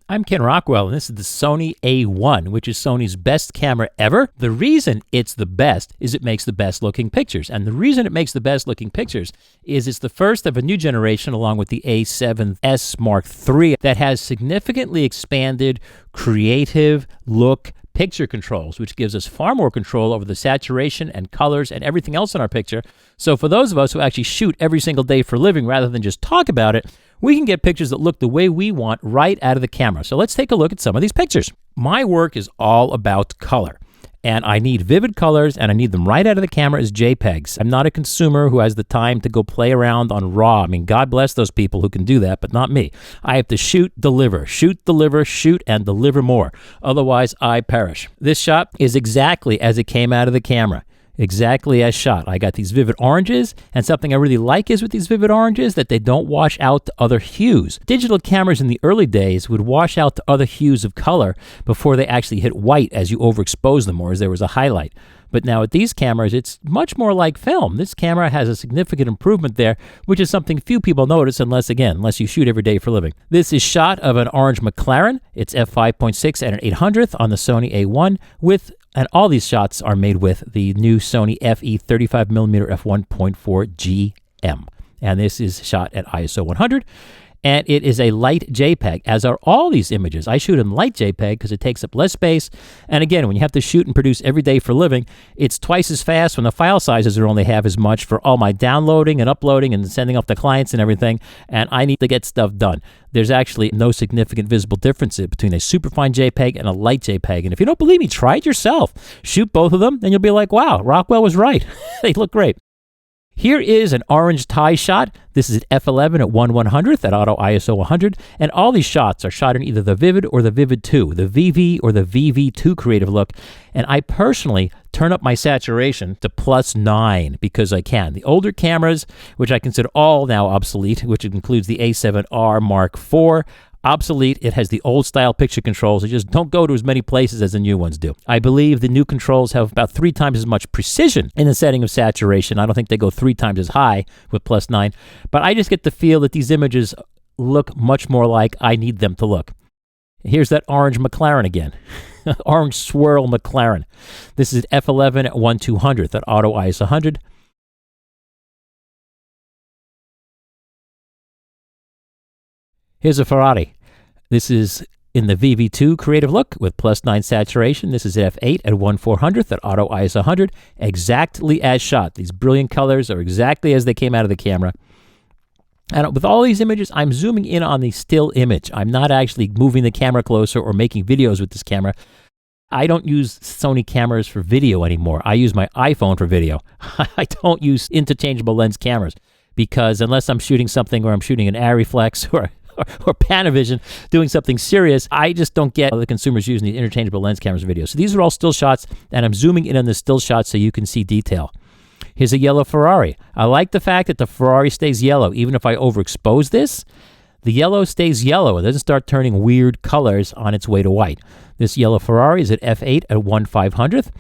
I'm Ken Rockwell, and this is the Sony A1, which is Sony's best camera ever. The reason it's the best is it makes the best looking pictures. And the reason it makes the best looking pictures is it's the first of a new generation, along with the A7S Mark III, that has significantly expanded creative look picture controls, which gives us far more control over the saturation and colors and everything else in our picture. So for those of us who actually shoot every single day for a living rather than just talk about it, we can get pictures that look the way we want right out of the camera. So let's take a look at some of these pictures. My work is all about color, and I need vivid colors, and I need them right out of the camera as JPEGs. I'm not a consumer who has the time to go play around on RAW. I mean, God bless those people who can do that, but not me. I have to shoot, shoot, and deliver more. Otherwise, I perish. This shot is exactly as it came out of the camera. Exactly as shot. I got these vivid oranges, and something I really like is with these vivid oranges that they don't wash out to other hues. Digital cameras in the early days would wash out to other hues of color before they actually hit white as you overexpose them or as there was a highlight. But now with these cameras, it's much more like film. This camera has a significant improvement there, which is something few people notice unless you shoot every day for a living. This is shot of an orange McLaren. It's f5.6 at an 800th on the Sony A1 and all these shots are made with the new Sony FE 35mm f1.4 GM. And this is shot at ISO 100. And it is a light JPEG, as are all these images. I shoot in light JPEG because it takes up less space. And again, when you have to shoot and produce every day for a living, it's twice as fast when the file sizes are only half as much for all my downloading and uploading and sending off to clients and everything. And I need to get stuff done. There's actually no significant visible difference between a superfine JPEG and a light JPEG. And if you don't believe me, try it yourself. Shoot both of them, and you'll be like, wow, Rockwell was right. They look great. Here is an orange tie shot. This is at f11 at 1/100th at auto ISO 100. And all these shots are shot in either the Vivid or the VV2, the VV or the VV2 creative look. And I personally turn up my saturation to +9 because I can. The older cameras, which I consider all now obsolete, which includes the A7R Mark IV, obsolete. It has the old style picture controls. They just don't go to as many places as the new ones do. I believe the new controls have about 3 times as much precision in the setting of saturation. I don't think they go 3 times as high with +9, but I just get the feel that these images look much more like I need them to look. Here's that orange McLaren again. Orange swirl McLaren. This is at f11 at 1/200th at auto ISO 100. Here's a Ferrari. This is in the VV2 creative look with +9 saturation. This is at f8 at 1/400th at auto ISO 100. Exactly as shot. These brilliant colors are exactly as they came out of the camera. And with all these images, I'm zooming in on the still image. I'm not actually moving the camera closer or making videos with this camera. I don't use Sony cameras for video anymore. I use my iPhone for video. I don't use interchangeable lens cameras because unless I'm shooting something where I'm shooting an Ariflex or Panavision, doing something serious, I just don't get the consumers using these interchangeable lens cameras for video. So these are all still shots, and I'm zooming in on the still shots so you can see detail. Here's a yellow Ferrari. I like the fact that the Ferrari stays yellow. Even if I overexpose this, the yellow stays yellow. It doesn't start turning weird colors on its way to white. This yellow Ferrari is at f8 at 1/500th.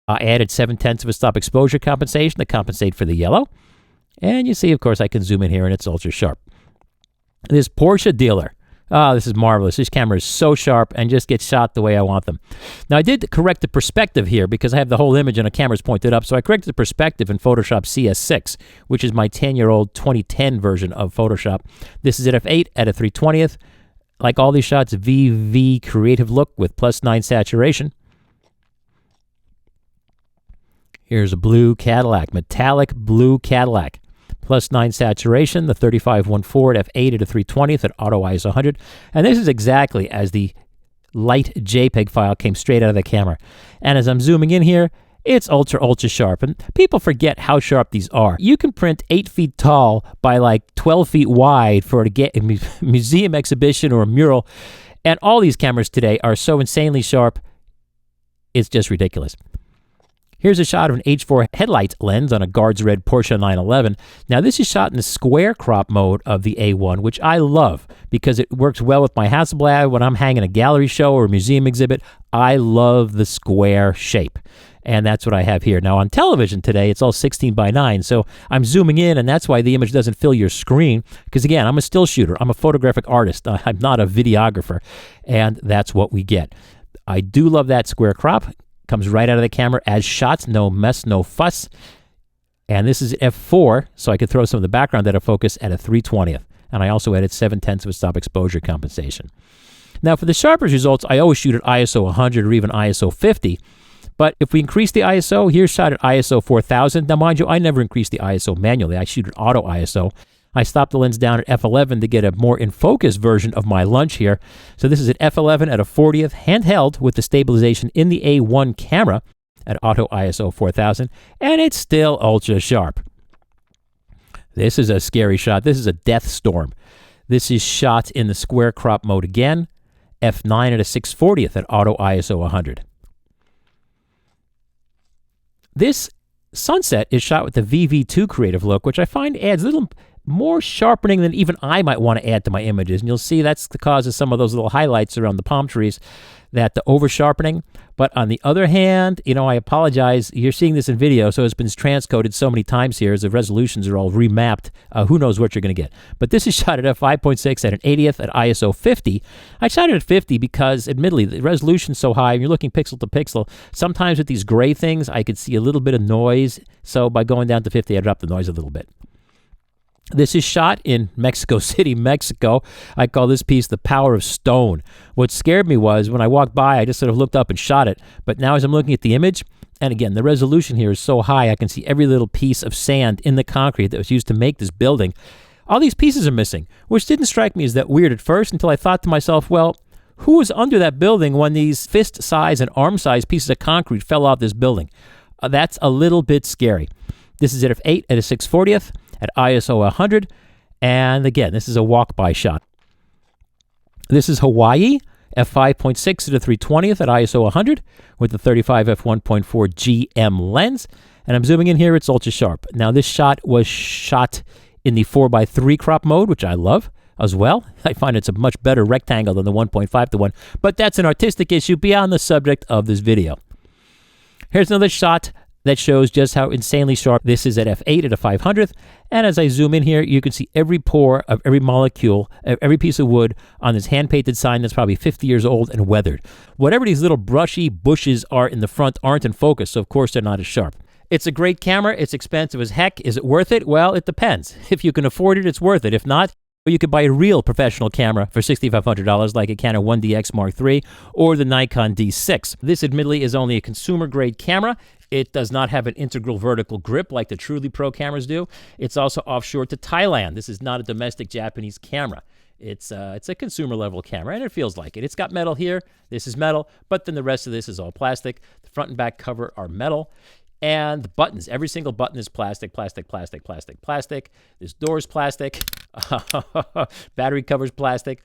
I added 7/10 of a stop exposure compensation to compensate for the yellow. And you see, of course, I can zoom in here, and it's ultra sharp. This Porsche dealer. Oh, this is marvelous. This camera is so sharp and just gets shot the way I want them. Now, I did correct the perspective here because I have the whole image and the camera's pointed up. So I corrected the perspective in Photoshop CS6, which is my 10-year-old 2010 version of Photoshop. This is at f8 at a 3/20th. Like all these shots, VV creative look with +9 saturation. Here's a blue Cadillac, metallic blue Cadillac. +9 saturation, the 3514 at f8 at a 3/20th at auto ISO 100. And this is exactly as the light JPEG file came straight out of the camera. And as I'm zooming in here, it's ultra sharp. And people forget how sharp these are. You can print 8 feet tall by like 12 feet wide for a museum exhibition or a mural. And all these cameras today are so insanely sharp, it's just ridiculous. Here's a shot of an H4 headlight lens on a Guards Red Porsche 911. Now, this is shot in the square crop mode of the A1, which I love because it works well with my Hasselblad when I'm hanging a gallery show or a museum exhibit. I love the square shape. And that's what I have here. Now on television today, it's all 16 by 9. So I'm zooming in, and that's why the image doesn't fill your screen. Because again, I'm a still shooter. I'm a photographic artist. I'm not a videographer. And that's what we get. I do love that square crop. Comes right out of the camera as shots. No mess, no fuss. And this is f4, so I could throw some of the background autofocus at a 3/20th. And I also added 7/10 of a stop exposure compensation. Now for the sharpest results, I always shoot at ISO 100 or even ISO 50. But if we increase the ISO, here's shot at ISO 4000. Now mind you, I never increase the ISO manually. I shoot at auto ISO. I stopped the lens down at f11 to get a more in focus version of my lunch here. So this is at f11 at a 40th, handheld with the stabilization in the A1 camera at auto ISO 4000, and it's still ultra sharp. This is a scary shot. This is a death storm. This is shot in the square crop mode again, f9 at a 6/40th at auto ISO 100. This sunset is shot with the VV2 creative look, which I find adds a little more sharpening than even I might want to add to my images. And you'll see that's the cause of some of those little highlights around the palm trees, that the over sharpening. But on the other hand, I apologize. You're seeing this in video, so it's been transcoded so many times here as the resolutions are all remapped. Who knows what you're going to get. But this is shot at f5.6 at an 80th at ISO 50. I shot it at 50 because, admittedly, the resolution's so high, and you're looking pixel to pixel. Sometimes with these gray things, I could see a little bit of noise. So by going down to 50, I dropped the noise a little bit. This is shot in Mexico City, Mexico. I call this piece the power of stone. What scared me was when I walked by, I just sort of looked up and shot it. But now as I'm looking at the image, and again, the resolution here is so high, I can see every little piece of sand in the concrete that was used to make this building. All these pieces are missing, which didn't strike me as that weird at first until I thought to myself, well, who was under that building when these fist-size and arm-size pieces of concrete fell off this building? That's a little bit scary. This is at f8 at a 6/40th. At ISO 100, and again, this is a walk-by shot. This is Hawaii, f5.6 at a 3/20th at ISO 100 with the 35 f1.4 GM lens, and I'm zooming in here, it's ultra sharp. Now this shot was shot in the 4:3 crop mode, which I love as well. I find it's a much better rectangle than the 1.5:1, but that's an artistic issue beyond the subject of this video. Here's another shot that shows just how insanely sharp this is at f8 at a 500th. And as I zoom in here, you can see every pore of every molecule, every piece of wood on this hand-painted sign that's probably 50 years old and weathered. Whatever these little brushy bushes are in the front aren't in focus, so of course they're not as sharp. It's a great camera. It's expensive as heck. Is it worth it? Well, it depends. If you can afford it, it's worth it. If not, you could buy a real professional camera for $6,500 like a Canon 1DX Mark III or the Nikon D6. This admittedly is only a consumer-grade camera. It does not have an integral vertical grip like the truly pro cameras do. It's also offshore to Thailand. This is not a domestic Japanese camera. It's a consumer-level camera, and it feels like it. It's got metal here. This is metal, but then the rest of this is all plastic. The front and back cover are metal. And the buttons, every single button is plastic, plastic, plastic, plastic, plastic. This door is plastic. Battery cover's plastic.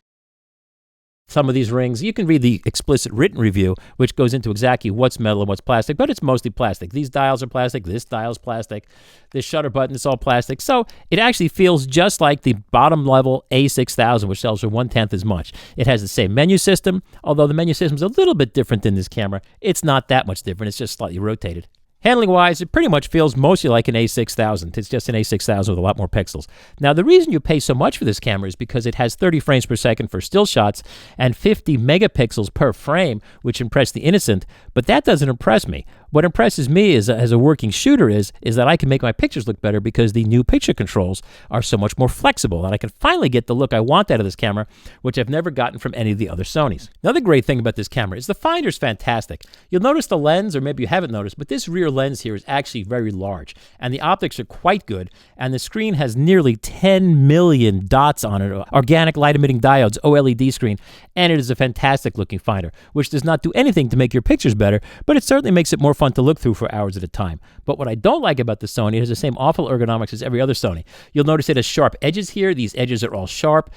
Some of these rings, you can read the explicit written review, which goes into exactly what's metal and what's plastic, but it's mostly plastic. These dials are plastic. This dial's plastic. This shutter button is all plastic. So it actually feels just like the bottom level A6000, which sells for 1/10 as much. It has the same menu system, although the menu system is a little bit different than this camera. It's not that much different. It's just slightly rotated. Handling-wise, it pretty much feels mostly like an A6000. It's just an A6000 with a lot more pixels. Now, the reason you pay so much for this camera is because it has 30 frames per second for still shots and 50 megapixels per frame, which impress the innocent, but that doesn't impress me. What impresses me as a working shooter is that I can make my pictures look better because the new picture controls are so much more flexible, and I can finally get the look I want out of this camera, which I've never gotten from any of the other Sonys. Another great thing about this camera is the finder's fantastic. You'll notice the lens, or maybe you haven't noticed, but this rear lens here is actually very large, and the optics are quite good, and the screen has nearly 10 million dots on it, organic light-emitting diodes, OLED screen, and it is a fantastic looking finder, which does not do anything to make your pictures better, but it certainly makes it more fun to look through for hours at a time. But what I don't like about the Sony, it has the same awful ergonomics as every other Sony. You'll notice it has sharp edges here. These edges are all sharp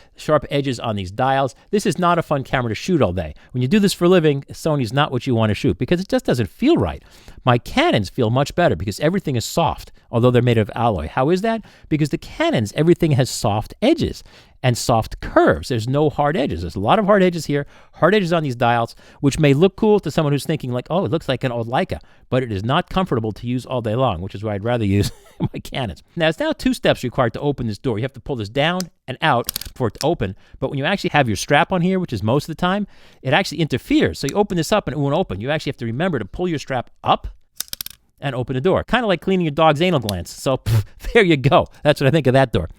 edges on these dials. This is not a fun camera to shoot all day. When you do this for a living, Sony's not what you want to shoot because it just doesn't feel right. My Canons feel much better because everything is soft, although they're made of alloy. How is that? Because the Canons, everything has soft edges. and soft curves. There's no hard edges. There's a lot of hard edges here, hard edges on these dials, which may look cool to someone who's thinking like, oh, it looks like an old Leica, but it is not comfortable to use all day long, which is why I'd rather use my Canons. Now, it's now 2 steps required to open this door. You have to pull this down and out for it to open, but when you actually have your strap on here, which is most of the time, it actually interferes. So you open this up and it won't open. You actually have to remember to pull your strap up and open the door. Kind of like cleaning your dog's anal glands. So there you go. That's what I think of that door.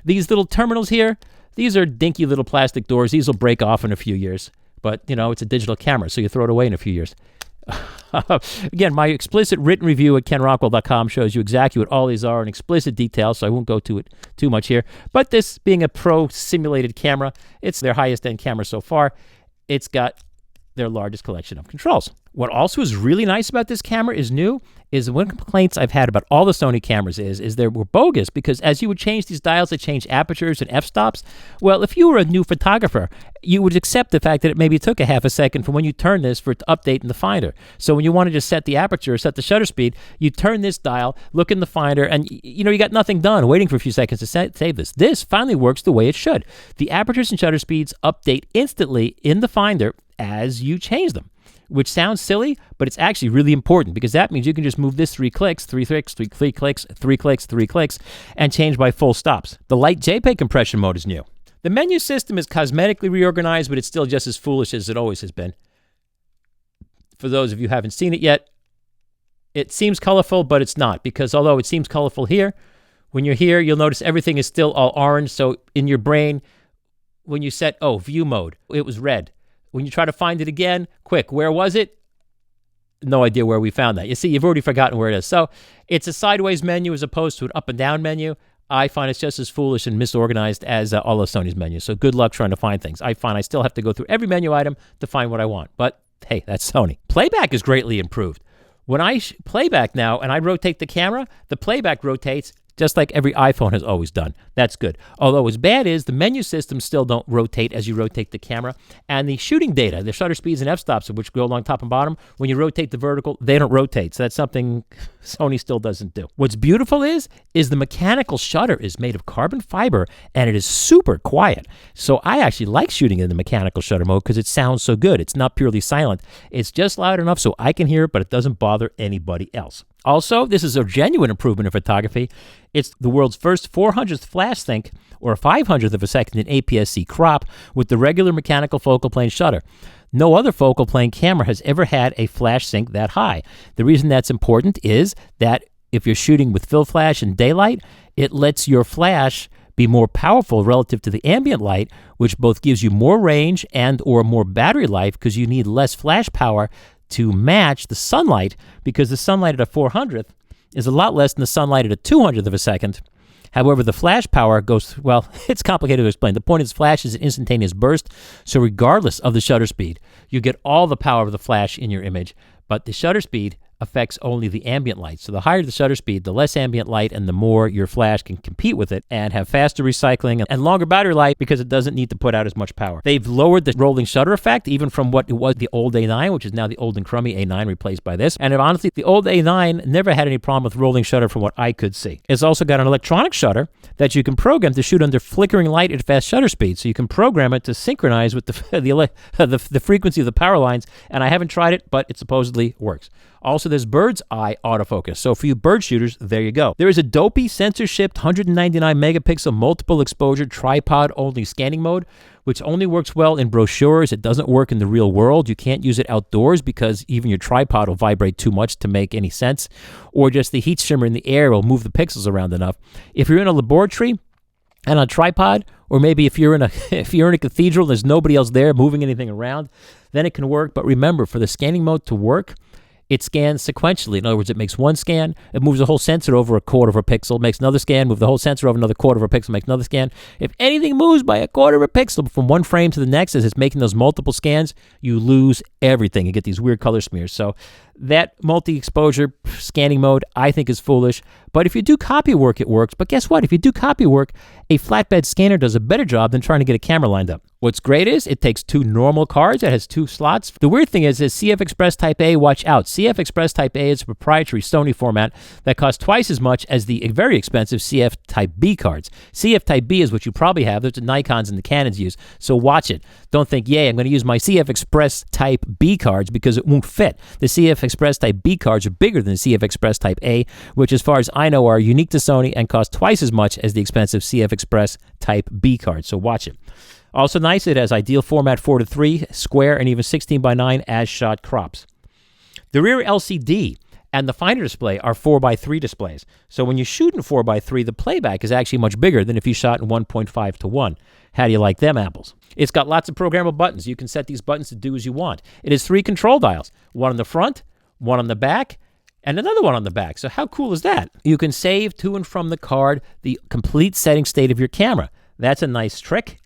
These little terminals here, these are dinky little plastic doors. These will break off in a few years. But, you know, it's a digital camera, so you throw it away in a few years. Again, my explicit written review at kenrockwell.com shows you exactly what all these are in explicit detail, so I won't go to it too much here. But this being a pro simulated camera, it's their highest end camera so far. It's got their largest collection of controls. What also is really nice about this camera is new, is one complaints I've had about all the Sony cameras is they were bogus, because as you would change these dials, they change apertures and f-stops. Well, if you were a new photographer, you would accept the fact that it maybe took a half a second from when you turn this for it to update in the Finder. So when you wanted to set the aperture or set the shutter speed, you turn this dial, look in the Finder, and you know you got nothing done, waiting for a few seconds to save this. This finally works the way it should. The apertures and shutter speeds update instantly in the Finder as you change them, which sounds silly, but it's actually really important, because that means you can just move this 3 clicks, 3 clicks, 3 clicks, 3 clicks, 3 clicks, and change by full stops. The light JPEG compression mode is new. The menu system is cosmetically reorganized, but it's still just as foolish as it always has been. For those of you who haven't seen it yet, it seems colorful, but it's not, because although it seems colorful here, when you're here, you'll notice everything is still all orange. So in your brain, when you set, view mode, it was red. When you try to find it again, quick, where was it? No idea where we found that. You see, you've already forgotten where it is. So it's a sideways menu as opposed to an up and down menu. I find it's just as foolish and misorganized as all of Sony's menus. So good luck trying to find things. I find I still have to go through every menu item to find what I want. But hey, that's Sony. Playback is greatly improved. When I playback now and I rotate the camera, the playback rotates just like every iPhone has always done. That's good. Although what's bad is the menu systems still don't rotate as you rotate the camera. And the shooting data, the shutter speeds and f-stops, which go along top and bottom, when you rotate the vertical, they don't rotate. So that's something Sony still doesn't do. What's beautiful is the mechanical shutter is made of carbon fiber, and it is super quiet. So I actually like shooting in the mechanical shutter mode because it sounds so good. It's not purely silent. It's just loud enough so I can hear it, but it doesn't bother anybody else. Also, this is a genuine improvement in photography. It's the world's first 400th flash sync, or a 500th of a second in APS-C crop, with the regular mechanical focal plane shutter. No other focal plane camera has ever had a flash sync that high. The reason that's important is that if you're shooting with fill flash in daylight, it lets your flash be more powerful relative to the ambient light, which both gives you more range and or more battery life, because you need less flash power to match the sunlight, because the sunlight at a 400th is a lot less than the sunlight at a 200th of a second. However, the flash power goes, well, it's complicated to explain. The point is flash is an instantaneous burst, so regardless of the shutter speed, you get all the power of the flash in your image, but the shutter speed affects only the ambient light. So the higher the shutter speed, the less ambient light, and the more your flash can compete with it and have faster recycling and longer battery life, because it doesn't need to put out as much power. They've lowered the rolling shutter effect, even from what it was the old A9, which is now the old and crummy A9 replaced by this. And honestly, the old A9 never had any problem with rolling shutter from what I could see. It's also got an electronic shutter that you can program to shoot under flickering light at fast shutter speed. So you can program it to synchronize with the frequency of the power lines. And I haven't tried it, but it supposedly works. Also, there's bird's eye autofocus. So for you bird shooters, there you go. There is a dopey sensor-shipped 199 megapixel multiple exposure tripod-only scanning mode, which only works well in brochures. It doesn't work in the real world. You can't use it outdoors because even your tripod will vibrate too much to make any sense, or just the heat shimmer in the air will move the pixels around enough. If you're in a laboratory and on a tripod, or maybe if you're in a cathedral, there's nobody else there moving anything around, then it can work. But remember, for the scanning mode to work, it scans sequentially. In other words, it makes one scan, it moves the whole sensor over a quarter of a pixel, makes another scan, move the whole sensor over another quarter of a pixel, makes another scan. If anything moves by a quarter of a pixel from one frame to the next as it's making those multiple scans, you lose everything. You get these weird color smears. So that multi-exposure scanning mode, I think, is foolish. But if you do copy work, it works. But guess what? If you do copy work, a flatbed scanner does a better job than trying to get a camera lined up. What's great is it takes 2 normal cards. It has 2 slots. The weird thing is CF Express Type A, watch out. CF Express Type A is a proprietary Sony format that costs twice as much as the very expensive CF Type B cards. CF Type B is what you probably have. That's what Nikons and the Canons use. So watch it. Don't think, yay, I'm going to use my CF Express Type B cards because it won't fit. The CF Express Type B cards are bigger than the CF Express Type A, which as far as I know are unique to Sony and cost twice as much as the expensive CF Express Type B cards. So watch it. Also nice, it has ideal format 4:3, square, and even 16:9 as shot crops. The rear LCD and the finder display are 4:3 displays. So when you shoot in 4:3, the playback is actually much bigger than if you shot in 1.5:1. How do you like them apples? It's got lots of programmable buttons. You can set these buttons to do as you want. It has 3 control dials, one on the front, one on the back, and another one on the back. So how cool is that? You can save to and from the card the complete setting state of your camera. That's a nice trick.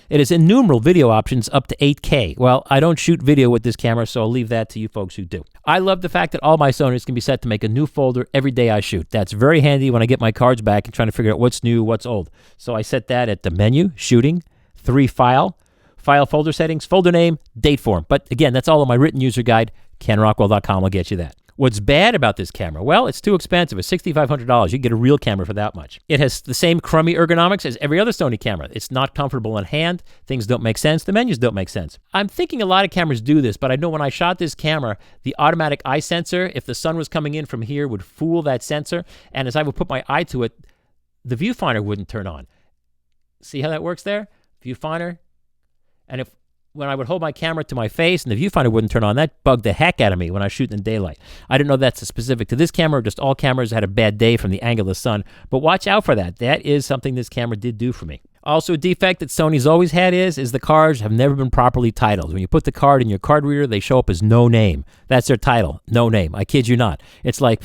It has innumerable video options up to 8K. Well, I don't shoot video with this camera, so I'll leave that to you folks who do. I love the fact that all my Sonys can be set to make a new folder every day I shoot. That's very handy when I get my cards back and trying to figure out what's new, what's old. So I set that at the menu, shooting, 3 file folder settings, folder name, date form. But again, that's all in my written user guide. KenRockwell.com will get you that. What's bad about this camera? Well, it's too expensive. It's $6,500. You can get a real camera for that much. It has the same crummy ergonomics as every other Sony camera. It's not comfortable in hand. Things don't make sense. The menus don't make sense. I'm thinking a lot of cameras do this, but I know when I shot this camera, the automatic eye sensor, if the sun was coming in from here, would fool that sensor. And as I would put my eye to it, the viewfinder wouldn't turn on. See how that works there? Viewfinder. And when I would hold my camera to my face and the viewfinder wouldn't turn on, that bugged the heck out of me when I shoot in daylight. I didn't know that's specific to this camera or just all cameras had a bad day from the angle of the sun, but watch out for that. That is something this camera did do for me. Also, a defect that Sony's always had is the cards have never been properly titled. When you put the card in your card reader, they show up as no name. That's their title, no name. I kid you not. It's like...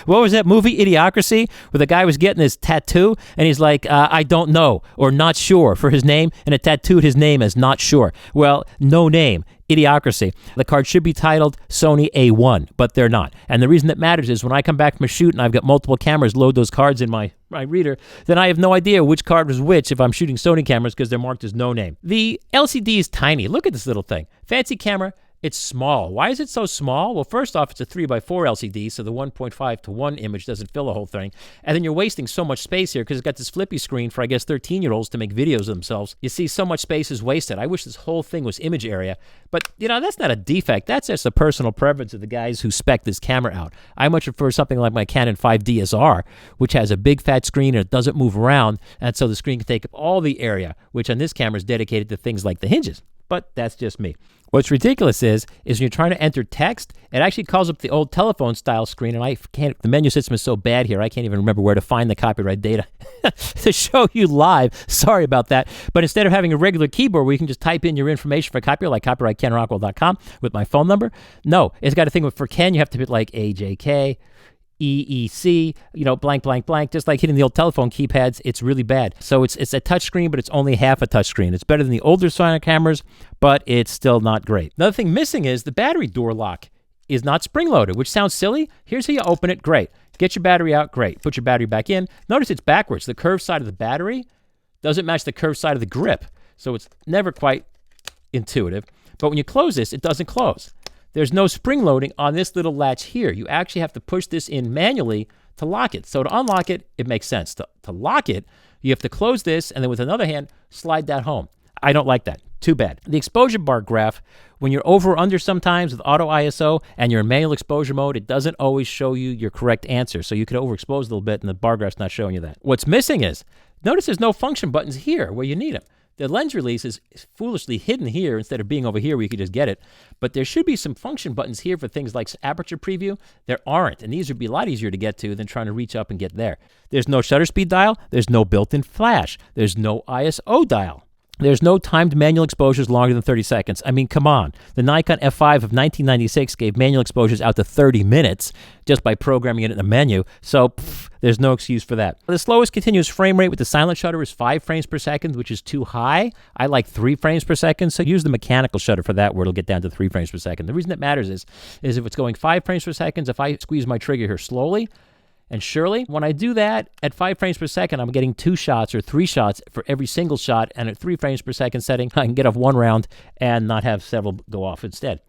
What was that movie, Idiocracy, where the guy was getting his tattoo and he's like, I don't know, or not sure for his name, and it tattooed his name as not sure. Well, no name, Idiocracy. The card should be titled Sony A1, but they're not. And the reason that matters is when I come back from a shoot and I've got multiple cameras load those cards in my reader, then I have no idea which card was which if I'm shooting Sony cameras because they're marked as no name. The LCD is tiny. Look at this little thing. Fancy camera. It's small. Why is it so small? Well, first off, it's a 3x4 LCD, so the 1.5:1 image doesn't fill the whole thing. And then you're wasting so much space here because it's got this flippy screen for, I guess, 13-year-olds to make videos of themselves. You see, so much space is wasted. I wish this whole thing was image area. But, that's not a defect. That's just a personal preference of the guys who spec this camera out. I much prefer something like my Canon 5DSR, which has a big fat screen and it doesn't move around, and so the screen can take up all the area, which on this camera is dedicated to things like the hinges. But that's just me. What's ridiculous is when you're trying to enter text, it actually calls up the old telephone style screen, and the menu system is so bad here, I can't even remember where to find the copyright data to show you live. Sorry about that. But instead of having a regular keyboard where you can just type in your information for copyright, like copyrightkenrockwell.com with my phone number, no, it's got a thing for Ken, you have to put like AJK, EEC, blank, blank, blank, just like hitting the old telephone keypads. It's really bad. So it's a touch screen, but it's only half a touch screen. It's better than the older Sony cameras, but it's still not great. Another thing missing is the battery door lock is not spring-loaded, which sounds silly. Here's how you open it. Great. Get your battery out. Great. Put your battery back in. Notice it's backwards. The curved side of the battery doesn't match the curved side of the grip, so it's never quite intuitive. But when you close this, it doesn't close. There's no spring loading on this little latch here. You actually have to push this in manually to lock it. So to unlock it, it makes sense. To lock it, you have to close this and then with another hand, slide that home. I don't like that. Too bad. The exposure bar graph, when you're over or under sometimes with auto ISO and you're in manual exposure mode, it doesn't always show you your correct answer. So you could overexpose a little bit and the bar graph's not showing you that. What's missing is, notice there's no function buttons here where you need them. The lens release is foolishly hidden here instead of being over here where you could just get it. But there should be some function buttons here for things like aperture preview. There aren't, and these would be a lot easier to get to than trying to reach up and get there. There's no shutter speed dial. There's no built-in flash. There's no ISO dial. There's no timed manual exposures longer than 30 seconds. I mean, come on. The Nikon F5 of 1996 gave manual exposures out to 30 minutes just by programming it in the menu, so there's no excuse for that. The slowest continuous frame rate with the silent shutter is 5 frames per second, which is too high. I like 3 frames per second, so use the mechanical shutter for that where it'll get down to 3 frames per second. The reason that matters is if it's going 5 frames per second, if I squeeze my trigger here slowly, And surely, when I do that at 5 frames per second, I'm getting 2 shots or 3 shots for every single shot. And at 3 frames per second setting, I can get off one round and not have several go off instead.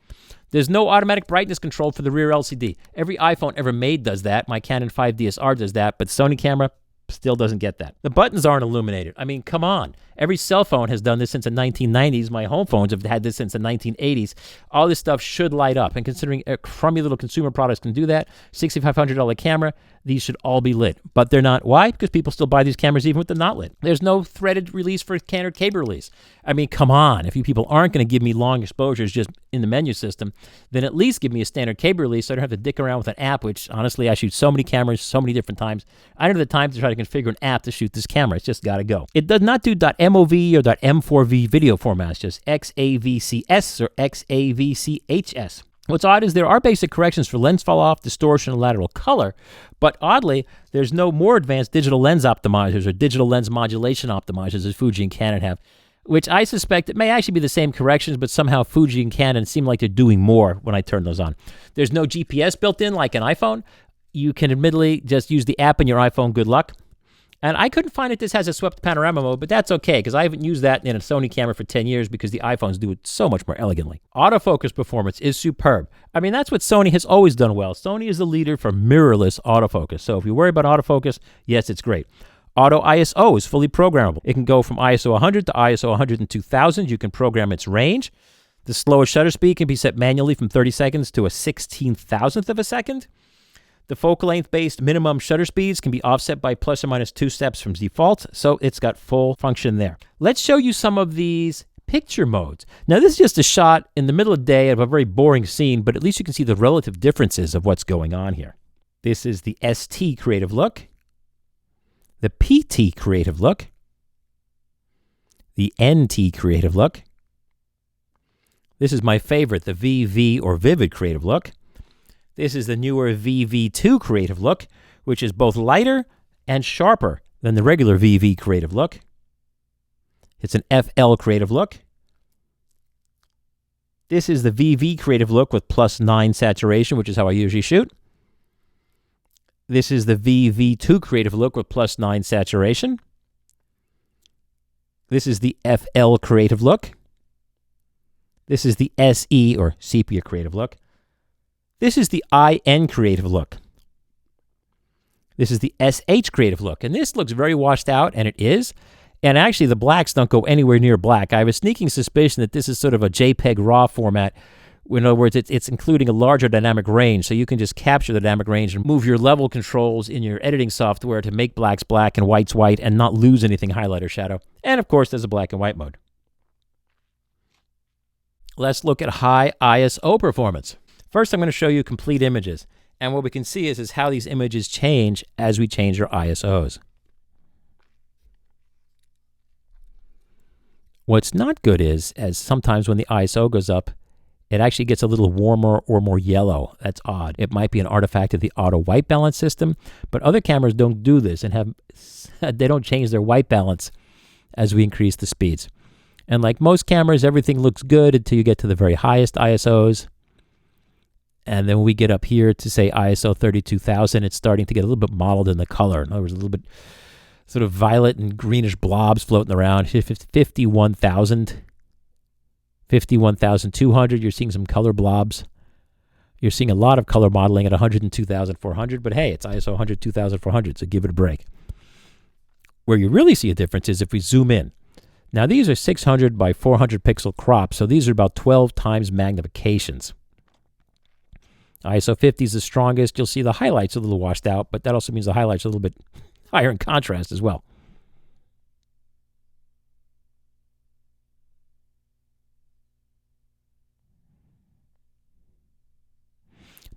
There's no automatic brightness control for the rear LCD. Every iPhone ever made does that. My Canon 5DSR does that, but Sony camera still doesn't get that. The buttons aren't illuminated. I mean, come on. Every cell phone has done this since the 1990s. My home phones have had this since the 1980s. All this stuff should light up. And considering crummy little consumer products can do that, $6,500 camera, these should all be lit. But they're not. Why? Because people still buy these cameras even with them not lit. There's no threaded release for standard cable release. I mean, come on. If you people aren't going to give me long exposures just in the menu system, then at least give me a standard cable release so I don't have to dick around with an app, which honestly, I shoot so many cameras so many different times. I don't have the time to try to configure an app to shoot this camera. It's just got to go. It does not do .mov or .m4v video formats, just XAVCS or XAVCHS. What's odd is there are basic corrections for lens fall off, distortion, and lateral color, but oddly, there's no more advanced digital lens optimizers or digital lens modulation optimizers as Fuji and Canon have, which I suspect it may actually be the same corrections, but somehow Fuji and Canon seem like they're doing more when I turn those on. There's no GPS built in like an iPhone. You can admittedly just use the app in your iPhone. Good luck. And I couldn't find that this has a swept panorama mode, but that's okay because I haven't used that in a Sony camera for 10 years because the iPhones do it so much more elegantly. Autofocus performance is superb. I mean, that's what Sony has always done well. Sony is the leader for mirrorless autofocus. So if you worry about autofocus, yes, it's great. Auto ISO is fully programmable. It can go from ISO 100 to ISO 102,000. You can program its range. The slowest shutter speed can be set manually from 30 seconds to a 16,000th of a second. The focal length-based minimum shutter speeds can be offset by plus or minus 2 steps from default, so it's got full function there. Let's show you some of these picture modes. Now, this is just a shot in the middle of the day of a very boring scene, but at least you can see the relative differences of what's going on here. This is the ST creative look, the PT creative look, the NT creative look. This is my favorite, the VV or Vivid creative look. This is the newer VV2 creative look, which is both lighter and sharper than the regular VV creative look. It's an FL creative look. This is the VV creative look with +9 saturation, which is how I usually shoot. This is the VV2 creative look with +9 saturation. This is the FL creative look. This is the SE or sepia creative look. This is the IN creative look. This is the SH creative look. And this looks very washed out, and it is. And actually, the blacks don't go anywhere near black. I have a sneaking suspicion that this is sort of a JPEG RAW format. In other words, it's including a larger dynamic range, so you can just capture the dynamic range and move your level controls in your editing software to make blacks black and whites white and not lose anything highlight or shadow. And of course, there's a black and white mode. Let's look at high ISO performance. First, I'm going to show you complete images. And what we can see is how these images change as we change our ISOs. What's not good is, as sometimes when the ISO goes up, it actually gets a little warmer or more yellow. That's odd. It might be an artifact of the auto white balance system, but other cameras don't do this and they don't change their white balance as we increase the speeds. And like most cameras, everything looks good until you get to the very highest ISOs. And then when we get up here to say ISO 32,000, it's starting to get a little bit mottled in the color. In other words, a little bit sort of violet and greenish blobs floating around. 51,000, 51,200, you're seeing some color blobs. You're seeing a lot of color modeling at 102,400, but hey, it's ISO 102,400, so give it a break. Where you really see a difference is if we zoom in. Now, these are 600 by 400 pixel crops, so these are about 12 times magnifications. ISO 50 is the strongest. You'll see the highlights a little washed out, but that also means the highlights are a little bit higher in contrast as well.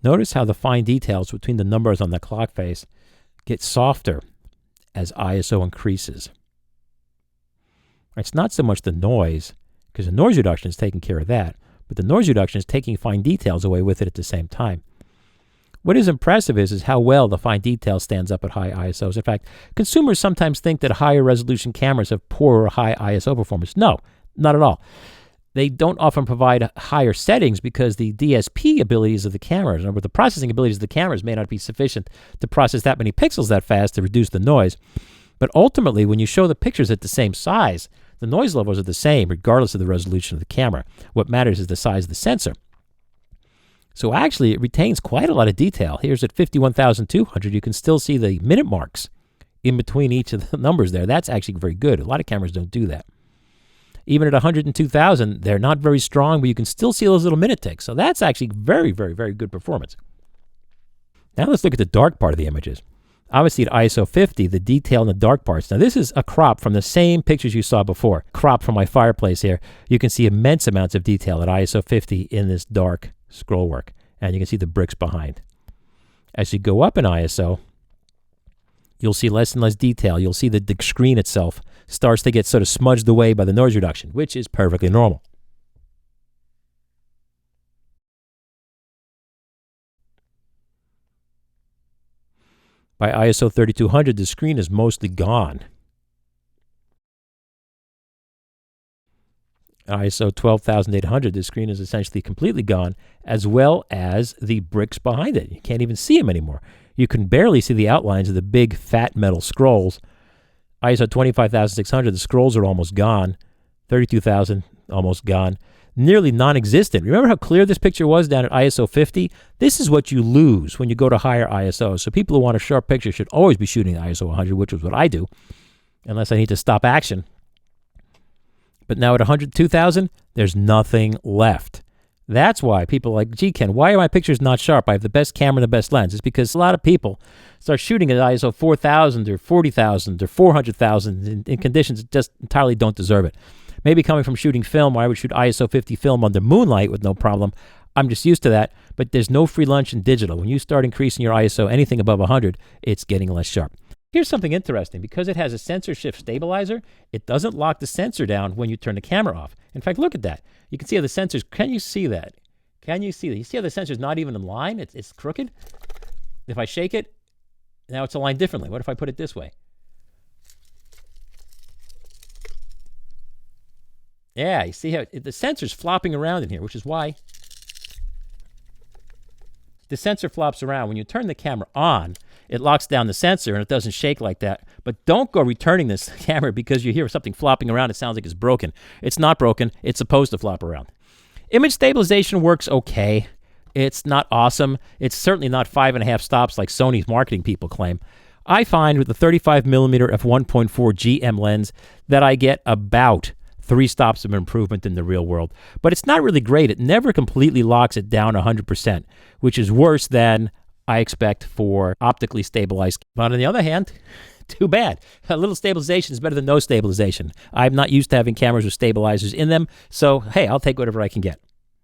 Notice how the fine details between the numbers on the clock face get softer as ISO increases. It's not so much the noise, because the noise reduction is taking care of that, but the noise reduction is taking fine details away with it at the same time. What is impressive is how well the fine detail stands up at high ISOs. In fact, consumers sometimes think that higher resolution cameras have poorer high ISO performance. No, not at all. they don't often provide higher settings because the DSP abilities of the cameras, or the processing abilities of the cameras, may not be sufficient to process that many pixels that fast to reduce the noise. But ultimately, when you show the pictures at the same size, the noise levels are the same regardless of the resolution of the camera. What matters is the size of the sensor. So actually, it retains quite a lot of detail. Here's at 51,200, you can still see the minute marks in between each of the numbers there. That's actually very good. A lot of cameras don't do that. Even at 102,000, they're not very strong, but you can still see those little minute ticks. So that's actually very, very, very good performance. Now let's look at the dark part of the images. Obviously at ISO 50, the detail in the dark parts. Now this is a crop from the same pictures you saw before. Crop from my fireplace here. You can see immense amounts of detail at ISO 50 in this dark scroll work. And you can see the bricks behind. As you go up in ISO, you'll see less and less detail. You'll see that the screen itself starts to get sort of smudged away by the noise reduction, which is perfectly normal. By ISO 3200, the screen is mostly gone. ISO 12800, the screen is essentially completely gone, as well as the bricks behind it. You can't even see them anymore. You can barely see the outlines of the big fat metal scrolls. ISO 25600, the scrolls are almost gone. 32,000, almost gone. Nearly non-existent. Remember how clear this picture was down at ISO 50? This is what you lose when you go to higher ISOs. So people who want a sharp picture should always be shooting at ISO 100, which is what I do, unless I need to stop action. But now at 102,000, there's nothing left. That's why people are like, gee, Ken, why are my pictures not sharp? I have the best camera and the best lens. It's because a lot of people start shooting at ISO 4,000 or 40,000 or 400,000 in conditions that just entirely don't deserve it. Maybe coming from shooting film, where I would shoot ISO 50 film under moonlight with no problem. I'm just used to that, but there's no free lunch in digital. When you start increasing your ISO anything above 100, it's getting less sharp. Here's something interesting. Because it has a sensor shift stabilizer, it doesn't lock the sensor down when you turn the camera off. In fact, look at that. You can see how the sensors, can you see that? Can you see that? You see how the sensor's not even in line? It's crooked. If I shake it, now it's aligned differently. What if I put it this way? Yeah, you see how the sensor's flopping around in here, which is why the sensor flops around. When you turn the camera on, it locks down the sensor and it doesn't shake like that. But don't go returning this camera because you hear something flopping around. It sounds like it's broken. It's not broken. It's supposed to flop around. Image stabilization works okay. It's not awesome. It's certainly not 5.5 stops like Sony's marketing people claim. I find with the 35mm f1.4 GM lens that I get about 3 stops of improvement in the real world. But it's not really great. It never completely locks it down 100%, which is worse than I expect for optically stabilized. But on the other hand, too bad. A little stabilization is better than no stabilization. I'm not used to having cameras with stabilizers in them, so hey, I'll take whatever I can get.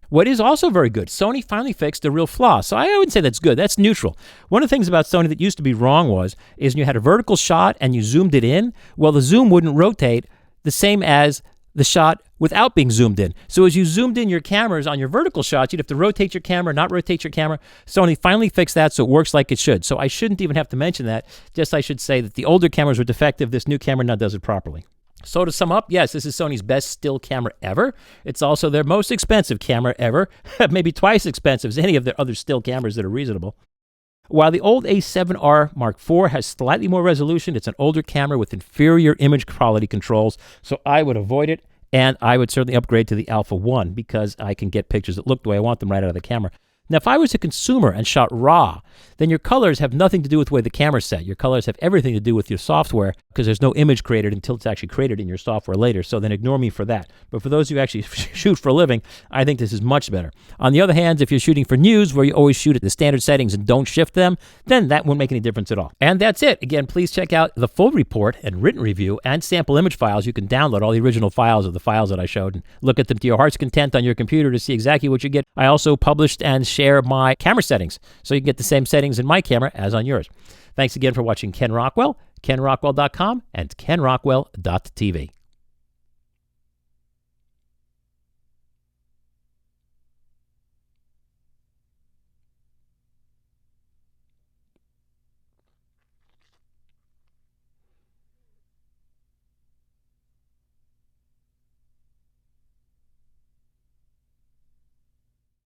What is also very good, Sony finally fixed a real flaw. So I wouldn't say that's good. That's neutral. One of the things about Sony that used to be wrong is when you had a vertical shot and you zoomed it in, well, the zoom wouldn't rotate the same as the shot without being zoomed in. So as you zoomed in your cameras on your vertical shots, you'd have to rotate your camera, not rotate your camera. Sony finally fixed that so it works like it should. So I shouldn't even have to mention that. Just I should say that the older cameras were defective. This new camera now does it properly. So to sum up, yes, this is Sony's best still camera ever. It's also their most expensive camera ever, maybe twice as expensive as any of their other still cameras that are reasonable. While the old A7R Mark IV has slightly more resolution, it's an older camera with inferior image quality controls, so I would avoid it, and I would certainly upgrade to the Alpha 1 because I can get pictures that look the way I want them right out of the camera. Now, if I was a consumer and shot RAW, then your colors have nothing to do with the way the camera's set. Your colors have everything to do with your software because there's no image created until it's actually created in your software later, so then ignore me for that. But for those who actually shoot for a living, I think this is much better. On the other hand, if you're shooting for news where you always shoot at the standard settings and don't shift them, then that won't make any difference at all. And that's it. Again, please check out the full report and written review and sample image files. You can download all the original files of the files that I showed and look at them to your heart's content on your computer to see exactly what you get. I also published and share my camera settings, so you can get the same settings in my camera as on yours. Thanks again for watching Ken Rockwell, kenrockwell.com, and kenrockwell.tv.